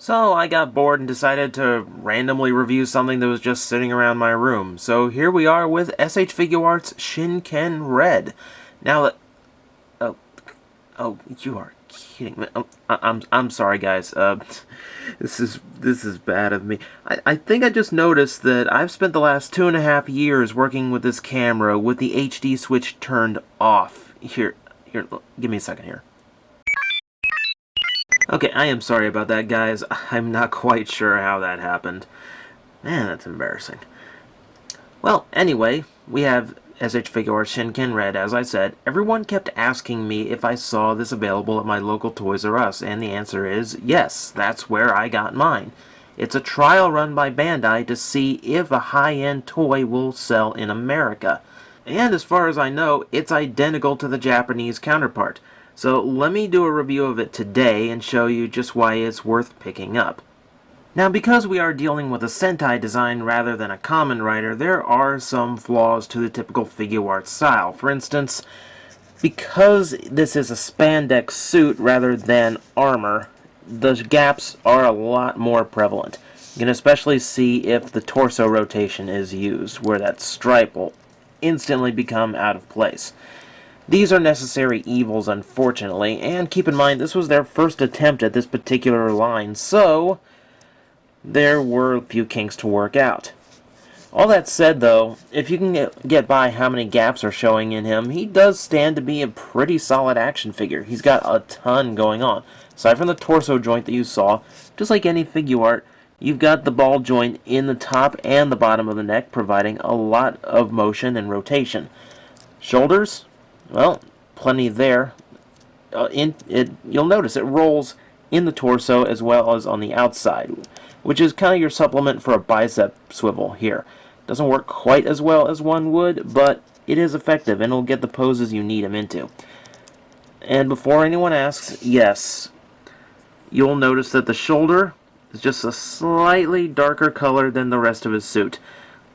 So I got bored and decided to randomly review something that was just sitting around my room. So here we are with Figuarts ShinkenRed. Now that... Oh, you are kidding me. I'm sorry, guys. This is bad of me. I think I just noticed that I've spent the last 2.5 years working with this camera with the HD switch turned off. Here, look, give me a second here. Okay, I am sorry about that, guys. I'm not quite sure how that happened. Man, that's embarrassing. Well, anyway, we have Figuarts ShinkenRed, as I said. Everyone kept asking me if I saw this available at my local Toys R Us, and the answer is yes, that's where I got mine. It's a trial run by Bandai to see if a high-end toy will sell in America. And as far as I know, it's identical to the Japanese counterpart. So let me do a review of it today and show you just why it's worth picking up. Now, because we are dealing with a Sentai design rather than a Kamen Rider, there are some flaws to the typical Figuarts style. For instance, because this is a spandex suit rather than armor, the gaps are a lot more prevalent. You can especially see if the torso rotation is used, where that stripe will instantly become out of place. These are necessary evils, unfortunately, and keep in mind this was their first attempt at this particular line, so there were a few kinks to work out. All that said, though, if you can get by how many gaps are showing in him, he does stand to be a pretty solid action figure. He's got a ton going on. Aside from the torso joint that you saw, just like any Figuart, you've got the ball joint in the top and the bottom of the neck, providing a lot of motion and rotation. Shoulders? Well, plenty there. You'll notice it rolls in the torso as well as on the outside, which is kind of your supplement for a bicep swivel here. Doesn't work quite as well as one would, but it is effective and it'll get the poses you need him into. And before anyone asks, yes, you'll notice that the shoulder is just a slightly darker color than the rest of his suit.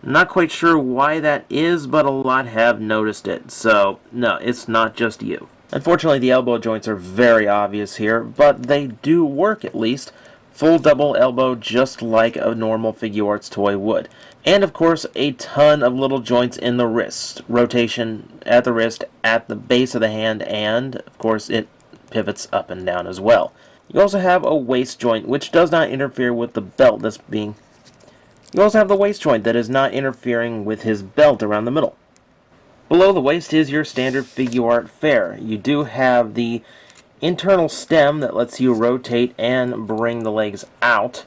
Not quite sure why that is, but a lot have noticed it, so no, it's not just you. Unfortunately, the elbow joints are very obvious here, but they do work at least. Full double elbow just like a normal Figuarts toy would. And of course, a ton of little joints in the wrist. Rotation at the wrist, at the base of the hand, and of course it pivots up and down as well. You also have a waist joint, which does not interfere with the belt that's being... You also have the waist joint that is not interfering with his belt around the middle. Below the waist is your standard Figuart fare. You do have the internal stem that lets you rotate and bring the legs out,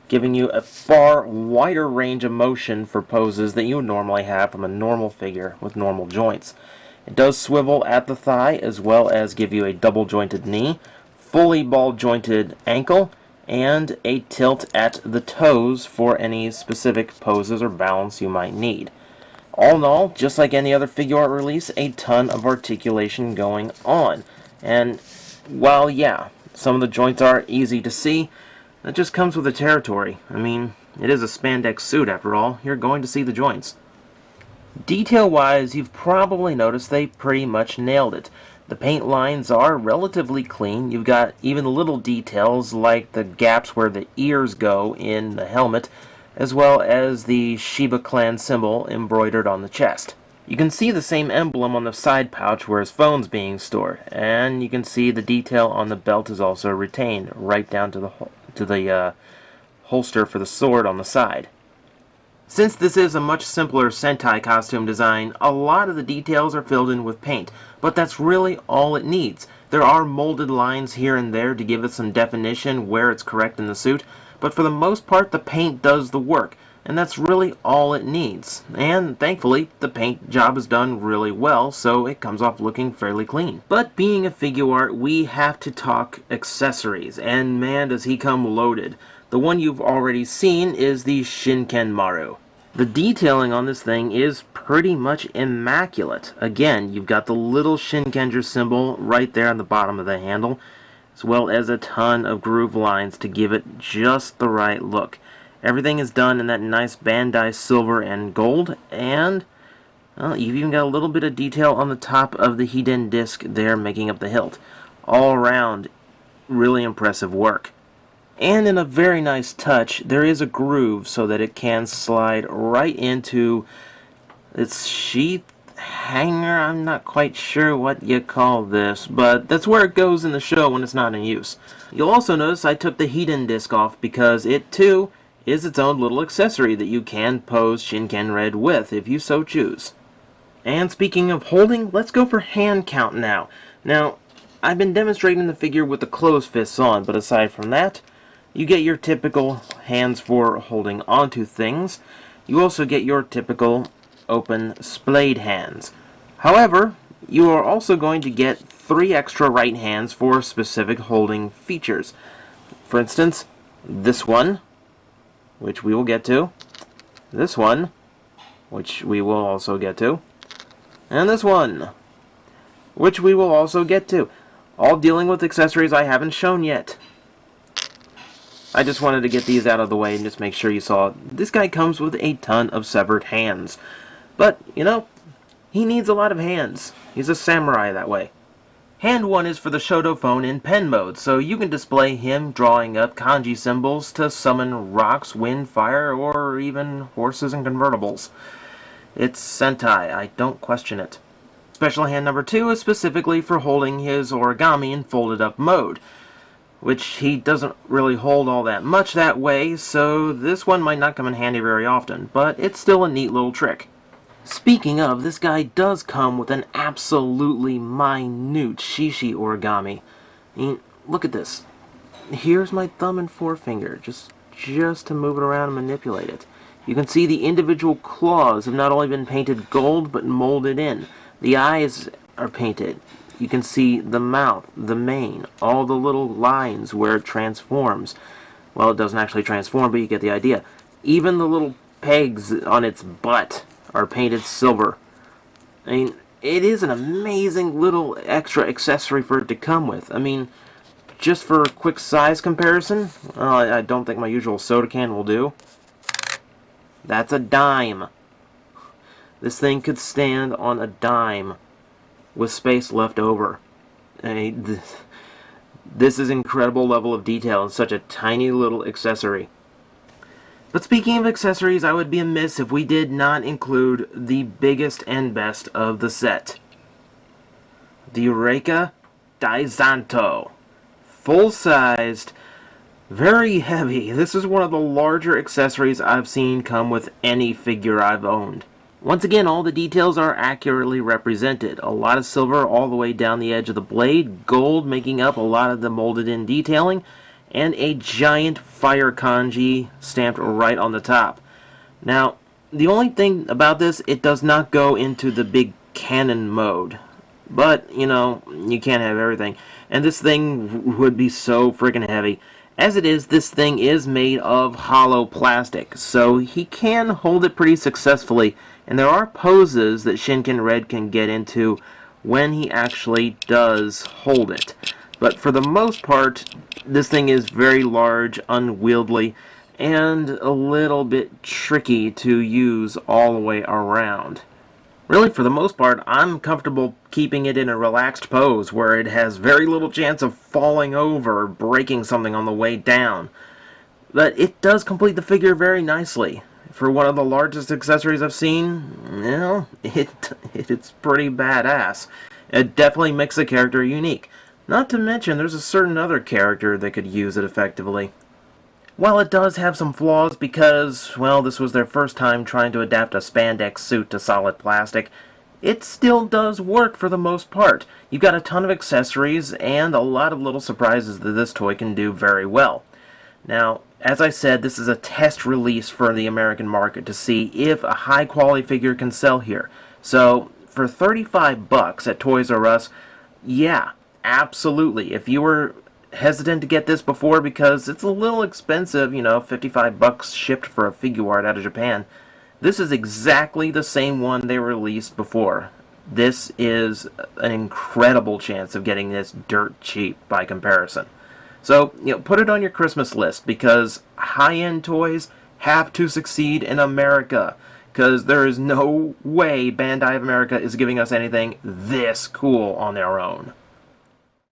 giving you a far wider range of motion for poses that you would normally have from a normal figure with normal joints. It does swivel at the thigh as well as give you a double jointed knee, fully ball jointed ankle, and a tilt at the toes for any specific poses or balance you might need. All in all, just like any other Figuart release, a ton of articulation going on. And while, yeah, some of the joints are easy to see, that just comes with the territory. I mean, it is a spandex suit after all. You're going to see the joints. Detail-wise, you've probably noticed they pretty much nailed it. The paint lines are relatively clean. You've got even little details like the gaps where the ears go in the helmet, as well as the Shiba clan symbol embroidered on the chest. You can see the same emblem on the side pouch where his phone's being stored, and you can see the detail on the belt is also retained right down to the holster for the sword on the side. Since this is a much simpler Sentai costume design, a lot of the details are filled in with paint, but that's really all it needs. There are molded lines here and there to give it some definition where it's correct in the suit, but for the most part the paint does the work, and that's really all it needs. And thankfully, the paint job is done really well, so it comes off looking fairly clean. But being a Figuart, we have to talk accessories, and man does he come loaded. The one you've already seen is the Shinkenmaru. The detailing on this thing is pretty much immaculate. Again, you've got the little Shinkenger symbol right there on the bottom of the handle, as well as a ton of groove lines to give it just the right look. Everything is done in that nice Bandai silver and gold, and well, you've even got a little bit of detail on the top of the hiden disc there making up the hilt. All around, really impressive work. And in a very nice touch, there is a groove so that it can slide right into its sheath hanger. I'm not quite sure what you call this, but that's where it goes in the show when it's not in use. You'll also notice I took the heat-in disc off because it too is its own little accessory that you can pose ShinkenRed with if you so choose. And speaking of holding, let's go for hand count now. Now, I've been demonstrating the figure with the closed fists on, but aside from that, you get your typical hands for holding onto things. You also get your typical open splayed hands. However, you are also going to get 3 extra right hands for specific holding features. For instance, this one, which we will get to, this one, which we will also get to, and this one, which we will also get to, all dealing with accessories I haven't shown yet. I just wanted to get these out of the way and just make sure you saw it. This guy comes with a ton of severed hands. But, you know, he needs a lot of hands. He's a samurai that way. Hand 1 is for the Shoto phone in pen mode, so you can display him drawing up kanji symbols to summon rocks, wind, fire, or even horses and convertibles. It's Sentai, I don't question it. Special hand number 2 is specifically for holding his origami in folded up mode, which he doesn't really hold all that much that way, so this one might not come in handy very often, but it's still a neat little trick. Speaking of, this guy does come with an absolutely minute shishi origami. I mean, look at this. Here's my thumb and forefinger, just to move it around and manipulate it. You can see the individual claws have not only been painted gold, but molded in. The eyes are painted. You can see the mouth, the mane, all the little lines where it transforms. Well, it doesn't actually transform, but you get the idea. Even the little pegs on its butt are painted silver. I mean, it is an amazing little extra accessory for it to come with. I mean, just for a quick size comparison, I don't think my usual soda can will do. That's a dime. This thing could stand on a dime with space left over. I mean, this is incredible level of detail in such a tiny little accessory. But speaking of accessories, I would be amiss if we did not include the biggest and best of the set. The Eureka Daizanto. Full-sized, very heavy. This is one of the larger accessories I've seen come with any figure I've owned. Once again, all the details are accurately represented. A lot of silver all the way down the edge of the blade, gold making up a lot of the molded-in detailing, and a giant fire kanji stamped right on the top. Now, the only thing about this, it does not go into the big cannon mode. But, you know, you can't have everything. And this thing would be so freaking heavy. As it is, this thing is made of hollow plastic, so he can hold it pretty successfully. And there are poses that ShinkenRed can get into when he actually does hold it. But for the most part, this thing is very large, unwieldy, and a little bit tricky to use all the way around. Really, for the most part, I'm comfortable keeping it in a relaxed pose where it has very little chance of falling over or breaking something on the way down. But it does complete the figure very nicely. For one of the largest accessories I've seen, you know, it's pretty badass. It definitely makes the character unique. Not to mention, there's a certain other character that could use it effectively. While it does have some flaws because, well, this was their first time trying to adapt a spandex suit to solid plastic, it still does work for the most part. You've got a ton of accessories and a lot of little surprises that this toy can do very well. Now, as I said, this is a test release for the American market to see if a high-quality figure can sell here. So, for $35 at Toys R Us, yeah, absolutely. If you were hesitant to get this before because it's a little expensive, you know, $55 shipped for a Figuart out of Japan, this is exactly the same one they released before. This is an incredible chance of getting this dirt cheap by comparison. So, you know, put it on your Christmas list because high-end toys have to succeed in America because there is no way Bandai of America is giving us anything this cool on their own.